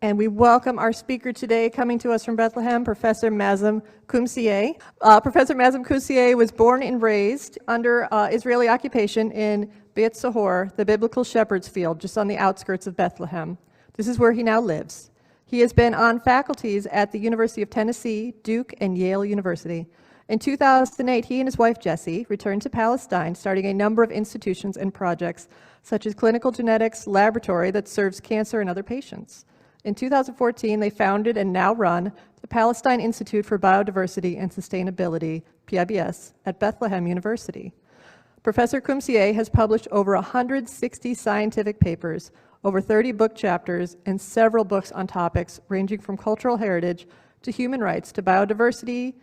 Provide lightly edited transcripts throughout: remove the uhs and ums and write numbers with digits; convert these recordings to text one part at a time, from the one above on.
And we welcome our speaker today, coming to us from Bethlehem, Professor Mazin Qumsiyeh. Professor Mazin Qumsiyeh was born and raised under Israeli occupation in Beit Sahour, the biblical shepherd's field, just on the outskirts of Bethlehem. This is where he now lives. He has been on faculties at the University of Tennessee, Duke, and Yale University. In 2008, he and his wife, Jessie, returned to Palestine, starting a number of institutions and projects, such as clinical genetics laboratory that serves cancer and other patients. In 2014, they founded and now run the Palestine Institute for Biodiversity and Sustainability, PIBS, at Bethlehem University. Professor Qumsiyeh has published over 160 scientific papers, over 30 book chapters, and several books on topics ranging from cultural heritage to human rights to biodiversity,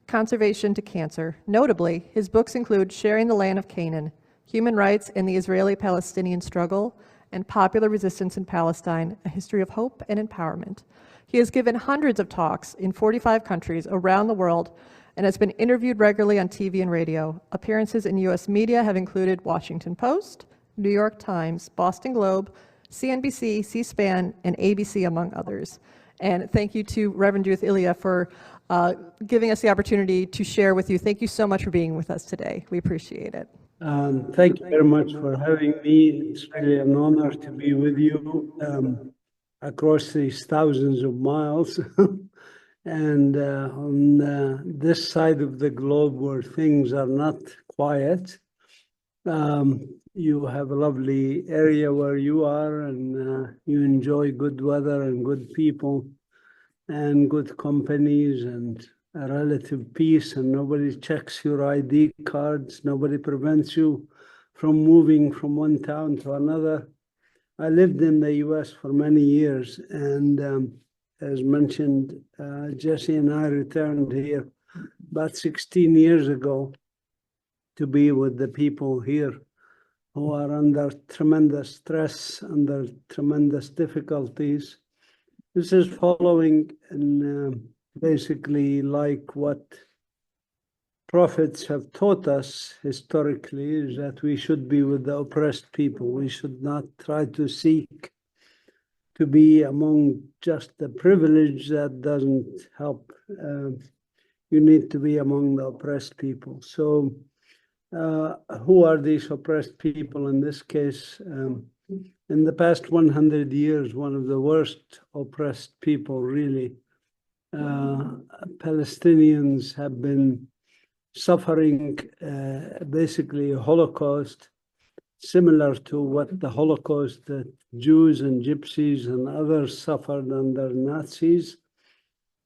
conservation to cancer. Notably, his books include Sharing the Land of Canaan, Human Rights in the Israeli-Palestinian Struggle, and Popular Resistance in Palestine, A History of Hope and Empowerment. He has given hundreds of talks in 45 countries around the world and has been interviewed regularly on TV and radio. Appearances in U.S. media have included Washington Post, New York Times, Boston Globe, CNBC, C-SPAN, and ABC, among others. And thank you to Reverend Judith Ilya for giving us the opportunity to share with you. Thank you so much for being with us today. We appreciate it. Thank you very much for having me. It's really an honor to be with you across these thousands of miles and on this side of the globe where things are not quiet. You have a lovely area where you are, and you enjoy good weather and good people and good companies and a relative peace, and nobody checks your ID cards, nobody prevents you from moving from one town to another. I lived in the US for many years, and as mentioned, Jessie and I returned here about 16 years ago to be with the people here who are under tremendous stress, under tremendous difficulties. This is following in basically like what prophets have taught us historically, is that we should be with the oppressed people. We should not try to seek to be among just the privilege. That doesn't help. You need to be among the oppressed people. So who are these oppressed people in this case? In the past 100 years, one of the worst oppressed people, really, Palestinians have been suffering basically a Holocaust, similar to what the Holocaust that Jews and Gypsies and others suffered under Nazis.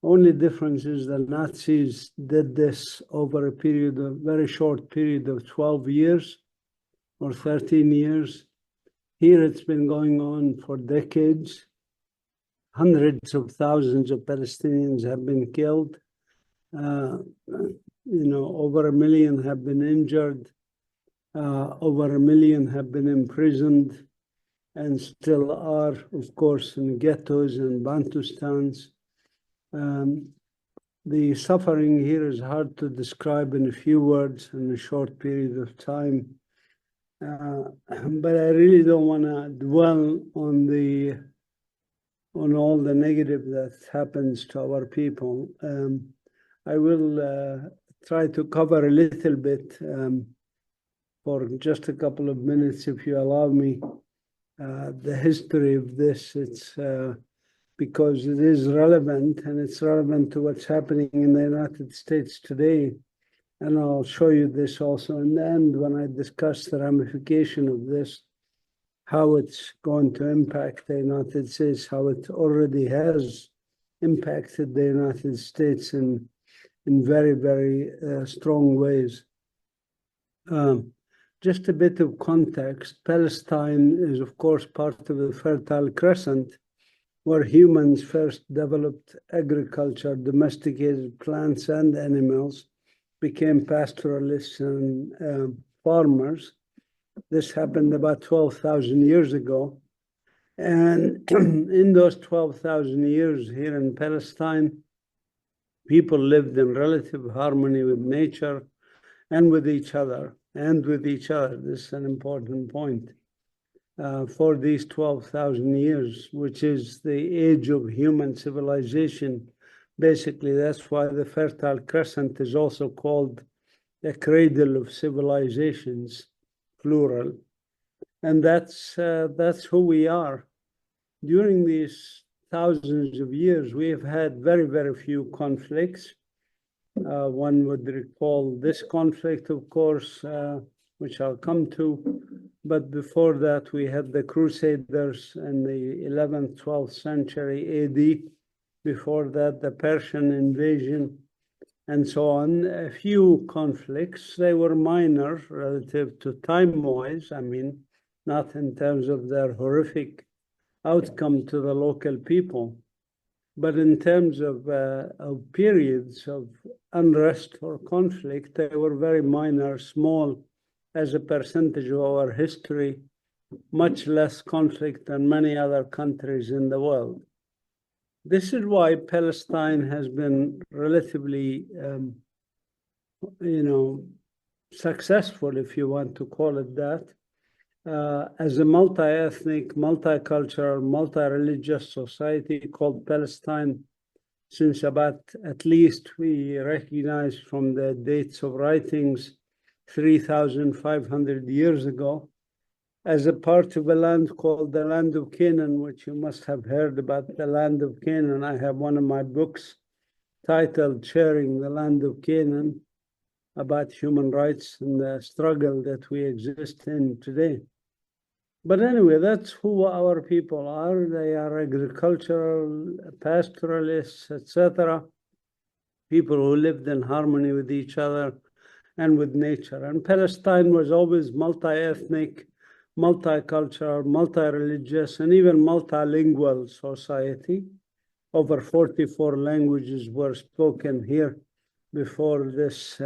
Only difference is the Nazis did this over a period of very short period of 12 years or 13 years. Here it's been going on for decades. Hundreds of thousands of Palestinians have been killed. Over 1 million have been injured. Over 1 million have been imprisoned and still are, of course, in ghettos and Bantustans. The suffering here is hard to describe in a few words in a short period of time. But I really don't want to dwell on all the negative that happens to our people. I will try to cover a little bit for just a couple of minutes, if you allow me, the history of this. It's because it is relevant, and it's relevant to what's happening in the United States today. And I'll show you this also in the end when I discuss the ramification of this, how it's going to impact the United States, how it already has impacted the United States in very, very strong ways. Just a bit of context. Palestine is, of course, part of the Fertile Crescent, where humans first developed agriculture, domesticated plants and animals, became pastoralists and farmers. This happened about 12,000 years ago. And in those 12,000 years here in Palestine, people lived in relative harmony with nature and with each other. This is an important point. for these 12,000 years, which is the age of human civilization. Basically, that's why the Fertile Crescent is also called the cradle of civilizations, plural. And that's who we are. During these thousands of years, we have had very, very few conflicts. One would recall this conflict, of course, which I'll come to. But before that, we had the Crusaders in the 11th, 12th century AD. Before that, the Persian invasion, and so on. A few conflicts. They were minor relative to time-wise. I mean, not in terms of their horrific outcome to the local people, but in terms of periods of unrest or conflict, they were very minor, small as a percentage of our history, much less conflict than many other countries in the world. This is why Palestine has been relatively, successful, if you want to call it that, as a multi-ethnic, multicultural, multi-religious society called Palestine, since about, at least we recognize from the dates of writings, 3,500 years ago, as a part of a land called the land of Canaan, which you must have heard about the land of Canaan. I have one of my books titled Sharing the Land of Canaan, about human rights and the struggle that we exist in today. But anyway, that's who our people are. They are agricultural, pastoralists, etc. People who lived in harmony with each other and with nature. And Palestine was always multi-ethnic, multicultural, multi-religious, and even multilingual society. Over 44 languages were spoken here before this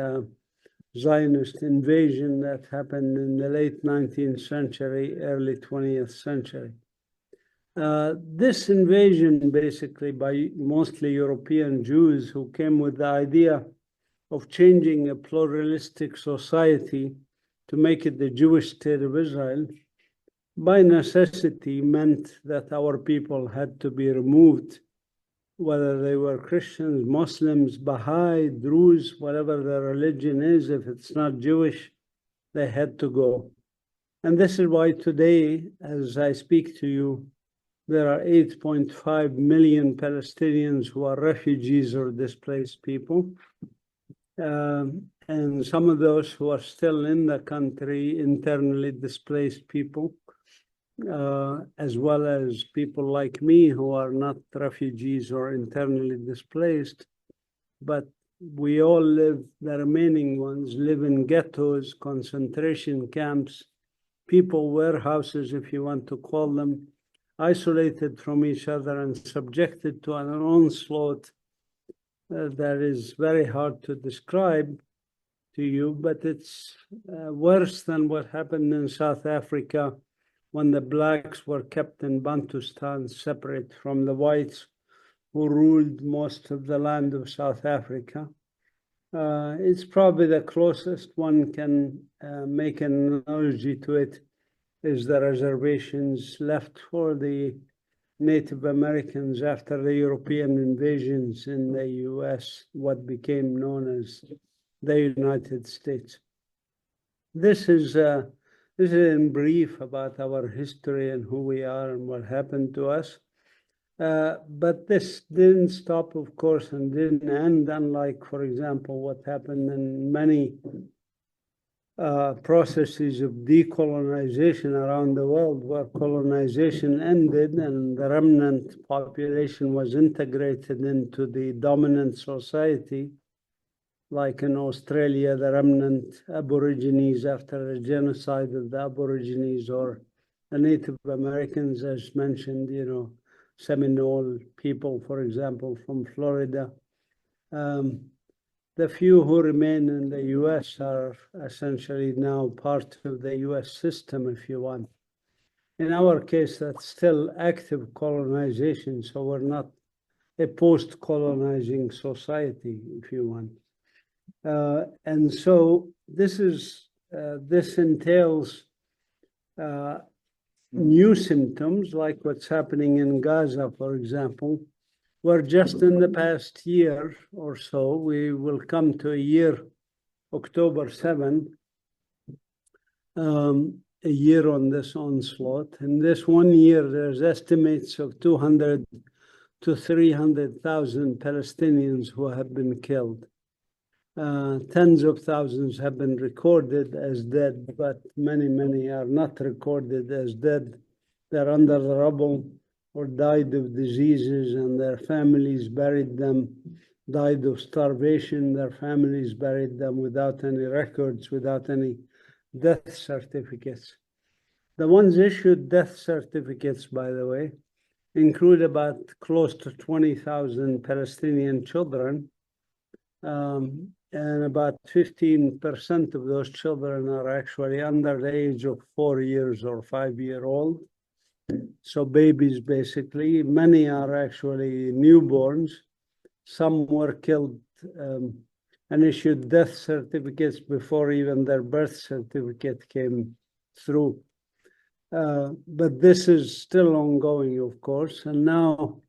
Zionist invasion that happened in the late 19th century, early 20th century. This invasion, basically by mostly European Jews who came with the idea of changing a pluralistic society to make it the Jewish state of Israel, by necessity meant that our people had to be removed, whether they were Christians, Muslims, Baha'i, Druze, whatever their religion is. If it's not Jewish, they had to go. And this is why today, as I speak to you, there are 8.5 million Palestinians who are refugees or displaced people. And some of those who are still in the country, internally displaced people, as well as people like me who are not refugees or internally displaced, but we all live, the remaining ones live in ghettos, concentration camps, people warehouses, if you want to call them, isolated from each other and subjected to an onslaught that is very hard to describe to you, but it's worse than what happened in South Africa when the blacks were kept in Bantustan, separate from the whites who ruled most of the land of South Africa. It's probably the closest one can make an analogy to it is the reservations left for the Native Americans after the European invasions in the US, what became known as the United States. This is in brief about our history and who we are and what happened to us. But this didn't stop, of course, and didn't end, unlike, for example, what happened in many processes of decolonization around the world, where colonization ended and the remnant population was integrated into the dominant society. Like in Australia, the remnant Aborigines after the genocide of the Aborigines, or the Native Americans, as mentioned, Seminole people, for example, from Florida. The few who remain in the US are essentially now part of the US system, if you want. In our case, that's still active colonization, so we're not a post-colonizing society, if you want. And so this entails new symptoms, like what's happening in Gaza, for example, where just in the past year or so, we will come to a year, October 7, a year on this onslaught. In this 1 year, there's estimates of 200 to 300,000 Palestinians who have been killed. Tens of thousands have been recorded as dead, but many are not recorded as dead. They're under the rubble or died of diseases, and their families buried them, died of starvation. Their families buried them without any records, without any death certificates. The ones issued death certificates, by the way, include about close to 20,000 Palestinian children. And about 15% of those children are actually under the age of 4 years or 5-year-old. So babies, basically. Many are actually newborns. Some were killed and issued death certificates before even their birth certificate came through. But this is still ongoing, of course. And now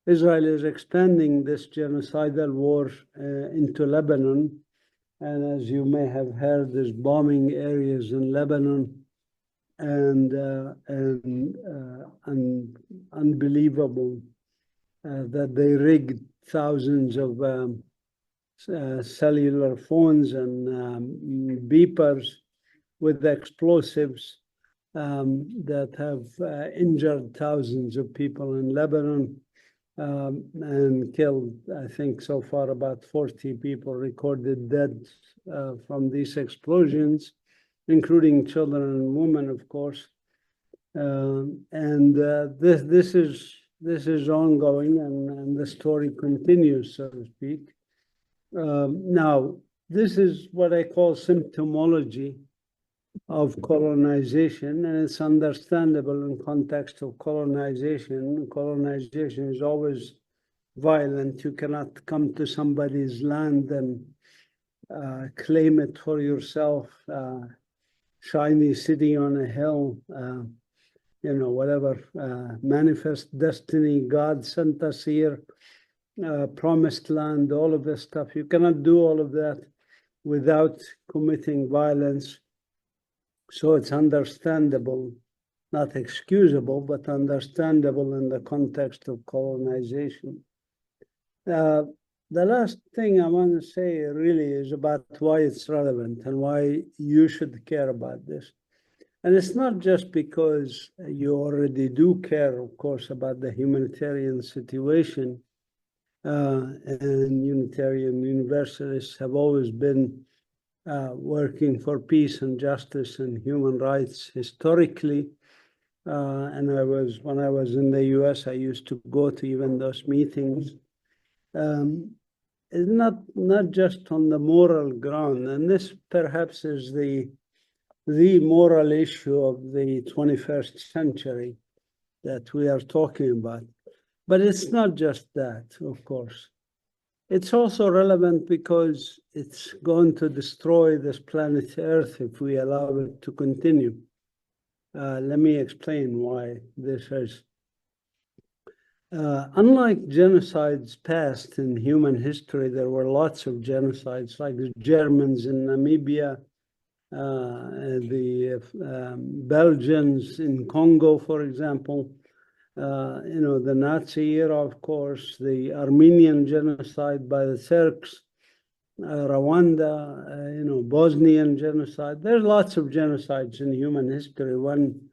Israel is expanding this genocidal war into Lebanon. And as you may have heard, there's bombing areas in Lebanon, and unbelievable that they rigged thousands of cellular phones and beepers with explosives that have injured thousands of people in Lebanon. And killed, I think, so far about 40 people recorded dead from these explosions, including children and women, of course. This is ongoing, and the story continues, so to speak. Now, this is what I call symptomology of colonization, and it's understandable in context of colonization. Colonization is always violent. You cannot come to somebody's land and claim it for yourself, shiny city on a hill, whatever, manifest destiny, God sent us here, promised land, all of this stuff. You cannot do all of that without committing violence. So it's understandable, not excusable, but understandable in the context of colonization. The last thing I want to say really is about why it's relevant and why you should care about this. And it's not just because you already do care, of course, about the humanitarian situation, and Unitarian Universalists have always been working for peace and justice and human rights historically. And when I was in the US, I used to go to even those meetings. It's not just on the moral ground, and this perhaps is the moral issue of the 21st century that we are talking about. But it's not just that, of course. It's also relevant because it's going to destroy this planet Earth if we allow it to continue. Let me explain why this is. Unlike genocides past in human history, there were lots of genocides, like the Germans in Namibia, the Belgians in Congo, for example, the Nazi era, of course, the Armenian genocide by the Turks, Rwanda, Bosnian genocide. There's lots of genocides in human history. One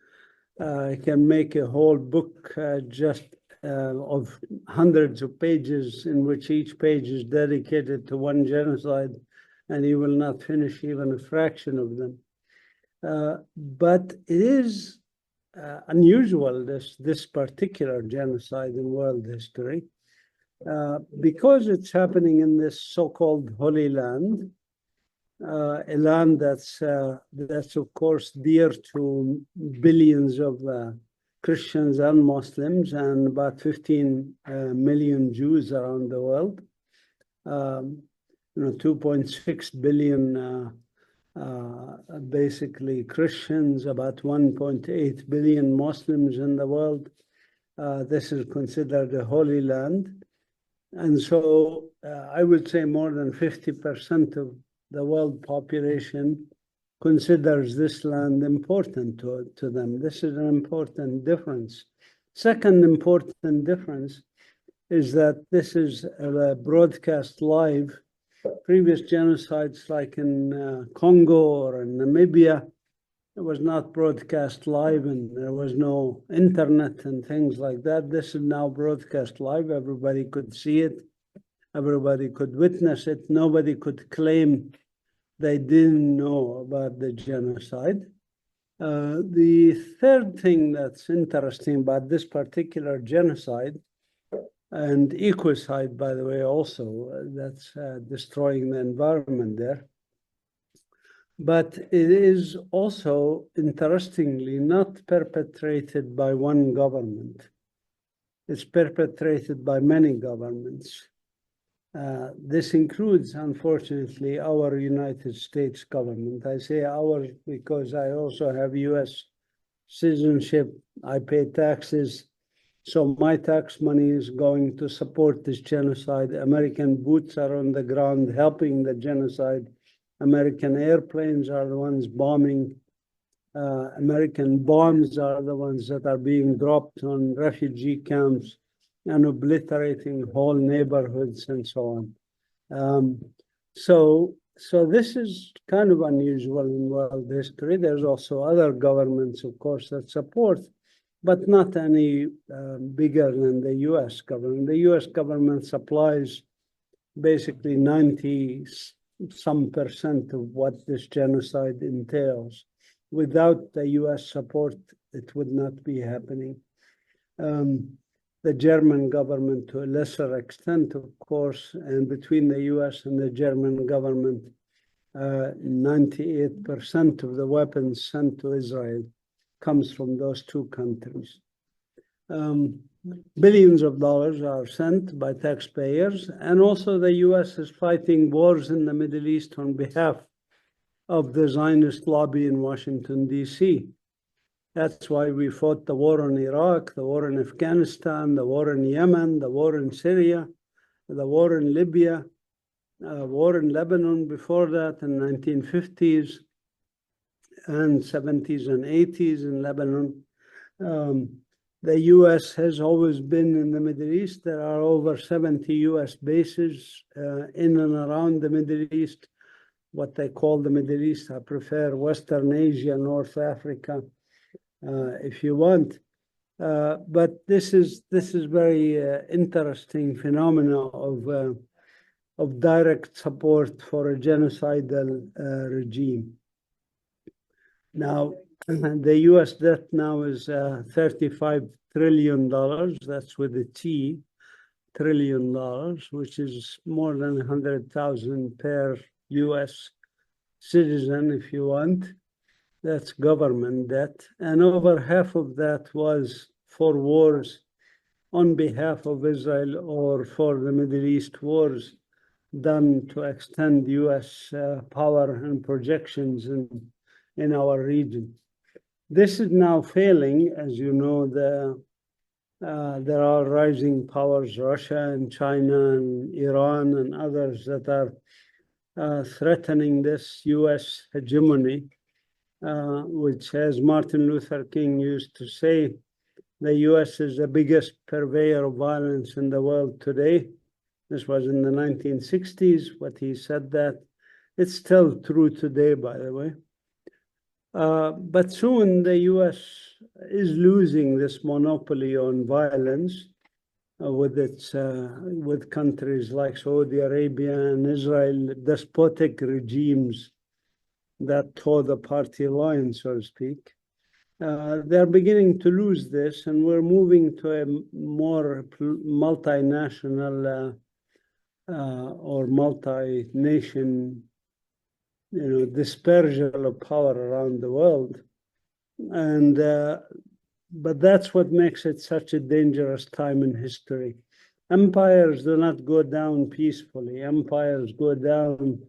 can make a whole book just of hundreds of pages in which each page is dedicated to one genocide, and you will not finish even a fraction of them. But it is unusual, this particular genocide in world history, because it's happening in this so-called Holy Land, a land that's of course dear to billions of Christians and Muslims, and about 15 million Jews around the world. 2.6 billion basically Christians, about 1.8 billion Muslims in the world. This is considered a holy land. And so I would say more than 50% of the world population considers this land important to them. This is an important difference. Second important difference is that this is broadcast live. Previous genocides like in Congo or in Namibia, it was not broadcast live and there was no internet and things like that. This is now broadcast live. Everybody could see it. Everybody could witness it. Nobody could claim they didn't know about the genocide. The third thing that's interesting about this particular genocide and ecocide, by the way, also, that's destroying the environment there. But it is also, interestingly, not perpetrated by one government. It's perpetrated by many governments. This includes, unfortunately, our United States government. I say ours because I also have US citizenship. I pay taxes. So my tax money is going to support this genocide. American boots are on the ground helping the genocide. American airplanes are the ones bombing. American bombs are the ones that are being dropped on refugee camps and obliterating whole neighborhoods and so on. So this is kind of unusual in world history. There's also other governments, of course, that support, but not any bigger than the US government. The US government supplies basically 90-some% of what this genocide entails. Without the US support, it would not be happening. The German government, to a lesser extent, of course, and between the US and the German government, 98% of the weapons sent to Israel comes from those two countries. Billions of dollars are sent by taxpayers, and also the US is fighting wars in the Middle East on behalf of the Zionist lobby in Washington, D.C. That's why we fought the war on Iraq, the war in Afghanistan, the war in Yemen, the war in Syria, the war in Libya, war in Lebanon before that in 1950s and 70s and 80s in Lebanon. The US has always been in the Middle East. There are over 70 US bases in and around the Middle East, what they call the Middle East. I prefer Western Asia, North Africa, if you want. But this is very interesting phenomena of direct support for a genocidal regime. Now, the US debt now is $35 trillion. That's with a T, $1 trillion, which is more than 100,000 per US citizen, if you want. That's government debt. And over half of that was for wars on behalf of Israel or for the Middle East wars done to extend US power and projections in our region. This is now failing. As you know, there are rising powers, Russia and China and Iran and others that are threatening this US hegemony, which, as Martin Luther King used to say, the US is the biggest purveyor of violence in the world today. This was in the 1960s, what he said that. It's still true today, by the way. But soon the US is losing this monopoly on violence with countries like Saudi Arabia and Israel, despotic regimes that toe the party line, so to speak. They're beginning to lose this, and we're moving to a more multinational or multi-nation dispersion of power around the world. And but that's what makes it such a dangerous time in history. Empires do not go down peacefully. Empires go down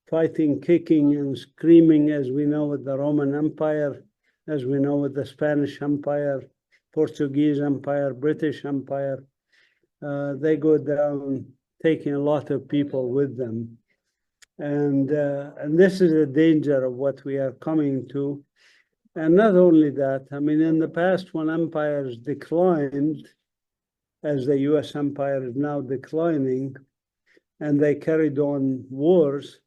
fighting, kicking, and screaming, as we know with the Roman Empire, as we know with the Spanish Empire, Portuguese Empire, British Empire. They go down taking a lot of people with them. And this is a danger of what we are coming to. And not only that, I mean, in the past, when empires declined, as the US empire is now declining, and they carried on wars,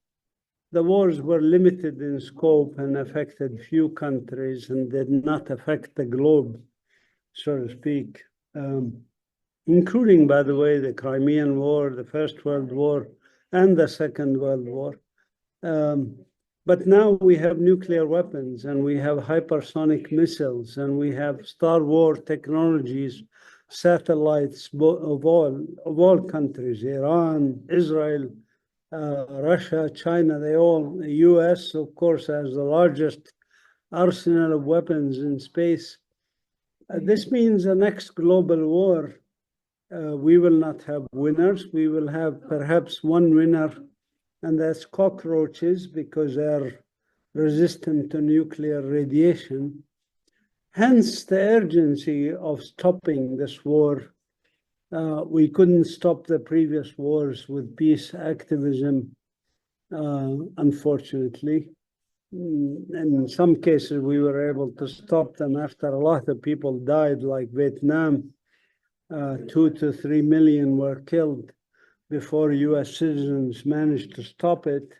the wars were limited in scope and affected few countries and did not affect the globe, so to speak, including, by the way, the Crimean War, the First World War, and the Second World War. But now we have nuclear weapons, and we have hypersonic missiles, and we have Star War technologies, satellites of all countries, Iran, Israel, Russia, China, the US, of course, has the largest arsenal of weapons in space. This means the next global war, we will not have winners. We will have perhaps one winner, and that's cockroaches, because they're resistant to nuclear radiation. Hence the urgency of stopping this war. We couldn't stop the previous wars with peace activism, unfortunately. In some cases, we were able to stop them after a lot of people died, like Vietnam. 2 to 3 million were killed before US citizens managed to stop it.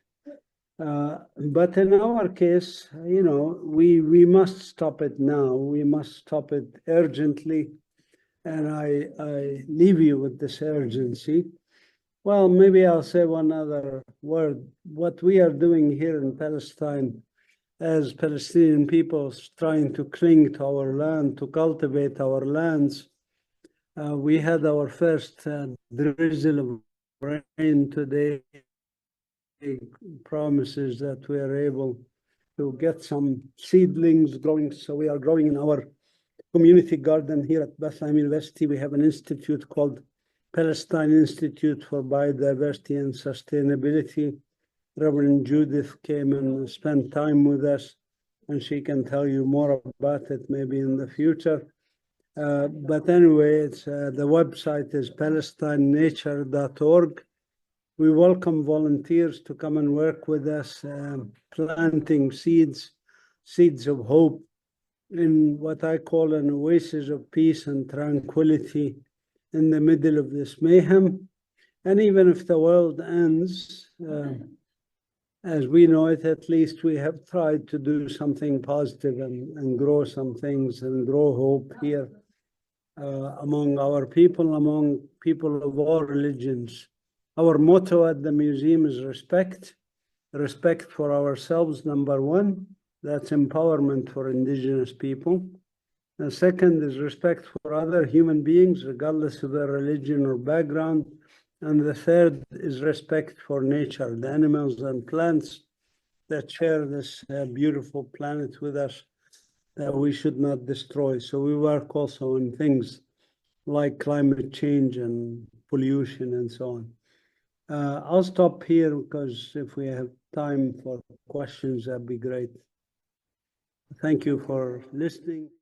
But in our case, you know, we must stop it now. We must stop it urgently. And I leave you with this urgency. Well, maybe I'll say one other word. What we are doing here in Palestine, as Palestinian people trying to cling to our land, to cultivate our lands, we had our first drizzle of rain today. Promises that we are able to get some seedlings growing. So we are growing in our community garden here at Bethlehem University. We have an institute called Palestine Institute for Biodiversity and Sustainability. Reverend Judith came and spent time with us, and she can tell you more about it maybe in the future. But anyway, it's the website is palestinenature.org. We welcome volunteers to come and work with us, planting seeds of hope in what I call an oasis of peace and tranquility in the middle of this mayhem. And even if the world ends, as we know it, at least we have tried to do something positive and grow some things and grow hope here among our people, among people of all religions. Our motto at the museum is respect for ourselves, number one. That's empowerment for indigenous people. And second is respect for other human beings, regardless of their religion or background. And the third is respect for nature, the animals and plants that share this beautiful planet with us that we should not destroy. So we work also on things like climate change and pollution and so on. I'll stop here because if we have time for questions, that'd be great. Thank you for listening.